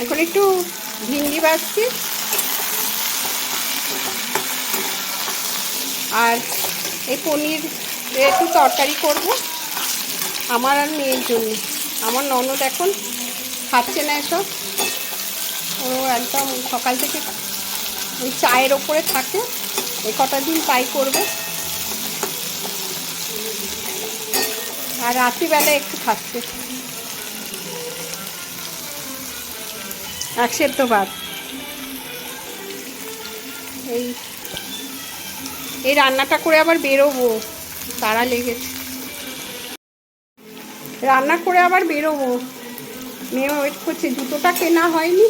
এখন একটু ভিন্ডি ভাজছি আর এই পনির একটু তরকারি করব আমার আর মেয়ের জন্য। আমার ননদ এখন খাচ্ছে না এসব, ও একদম সকাল থেকে ওই চায়ের ওপরে থাকে, এই কটা দিন তাই করবে। আর রাত্রিবেলা একটু খাচ্ছে এক সেদ্ধ ভাত। এই রান্নাটা করে আবার বেরোবো, তাড়া লেগেছে। রান্না করে আবার বেরোবো, মেয়ে ওয়েট করছে। জুতোটা কেনা হয়নি,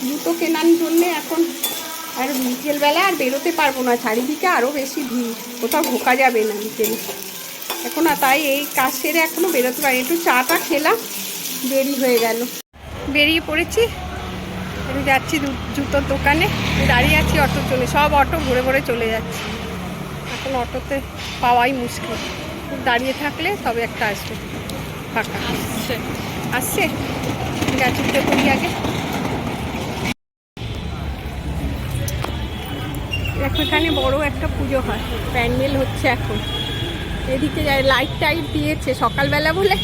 জুতো কেনার জন্যে এখন আর বিকেলবেলা আর বেরোতে পারবো না, চারিদিকে আরও বেশি ভিড়, কোথাও ঢোকা যাবে না বিকেলে এখন। আর তাই এই কাজ সেরে এখনও বেরোতে পারি। একটু চাটা খেলাম, দেরি হয়ে গেল। বেরিয়ে পড়েছি, আমি যাচ্ছি জুতোর দোকানে, দাঁড়িয়ে আছি অটোর জন্য। সব অটো ঘুরে ঘুরে চলে যাচ্ছে, এখন অটোতে পাওয়াই মুশকিল। দাঁড়িয়ে থাকলে তবে একটা আসবে, ফাঁকা আসছে। যাচ্ছি করি আগে। এখানে বড় একটা পুজো হয়, প্যান্ডেল হচ্ছে এখন। এদিকে যায় লাইট টাইট দিয়েছে, সকালবেলা বলে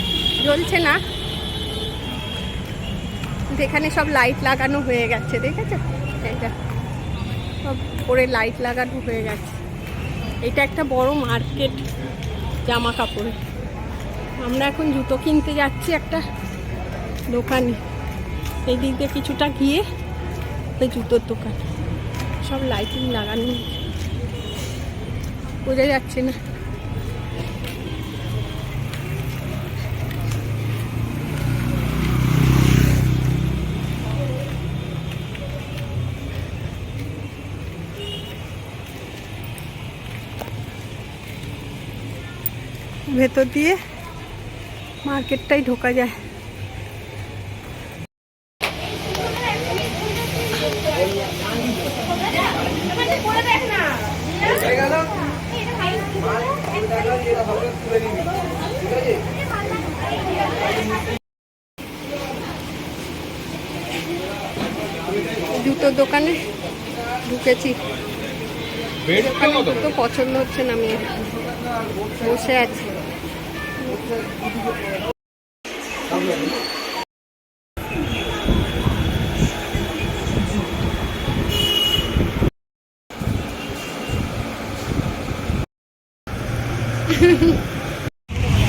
জ্বলছে না, এখানে সব লাইট লাগানো হয়ে গেছে, দেখেছো? এটা সব করে লাইট লাগানো হয়ে গেছে। এটা একটা বড় মার্কেট জামা কাপড়। আমরা এখন জুতো কিনতে যাচ্ছি একটা দোকানে, এই দিক দিয়ে কিছুটা গিয়ে ওই জুতোর দোকান। সব লাইটিং লাগানো, বোঝা যাচ্ছে না। ভেতর দিয়ে মার্কেটটাই ঢোকা যায়। জুতোর দোকানে ঢুকেছি, তো পছন্দ হচ্ছে না, আমি বসে আছি।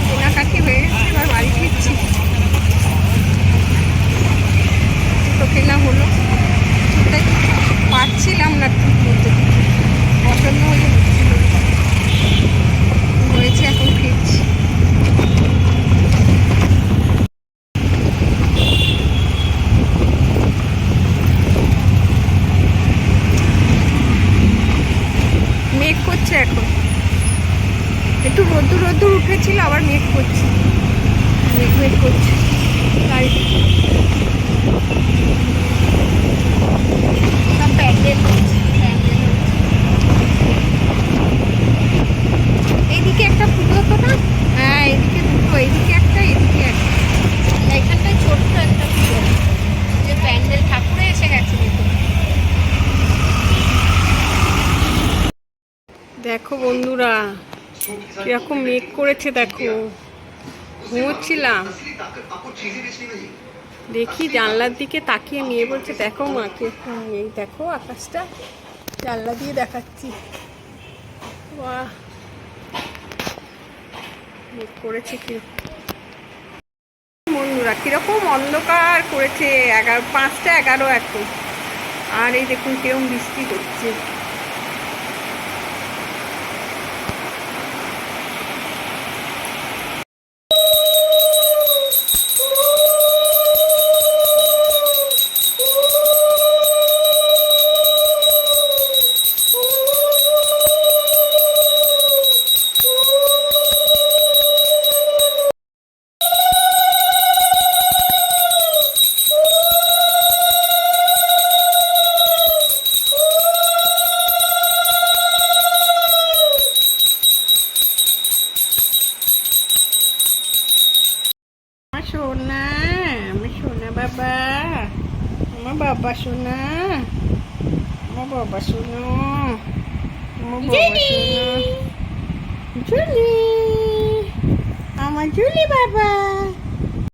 কেনাকাটি হয়ে গেছে, এবার বাড়ি ফিরছি। তো কেনা হলো, পাচ্ছিলাম না ঠিক মতো, পছন্দ হয়ে হয়েছে, এখন ফিরছি। মেঘ করছে এখন, একটু রোদ্দুর রোদ্দুর উঠেছিল, আবার মেঘ করছে, মেঘ মেঘ করছে। তাই সব প্যান্ডেল করছে, এইদিকে একটা পুজো হতো না? হ্যাঁ, এদিকে দুটো, এইদিকে একটা, এদিকে একটা। এখানটায় ছোট্ট একটা পুজো, যে প্যান্ডেল ঠাকুরে এসে গেছে। দেখো বন্ধুরা কিরকম মেঘ করেছে, দেখো। ঘুমোচ্ছিলাম, দেখি জানলার দিকে তাকিয়ে নিয়ে বলছে দেখো মাকে, এই দেখো আকাশটা জানলা দিয়ে দেখাচ্ছি। বাহ, মেঘ করেছে কি বন্ধুরা, কিরকম অন্ধকার করেছে। 5টা 11 এখন, আর এই দেখুন কিরকম বৃষ্টি হচ্ছে। সোনা, আমার সোনা বাবা, আমার বাবা সোনা, আমার বাবা সোনা, আমার বাবা সোনা, জুলি, আমার জুলি বাবা।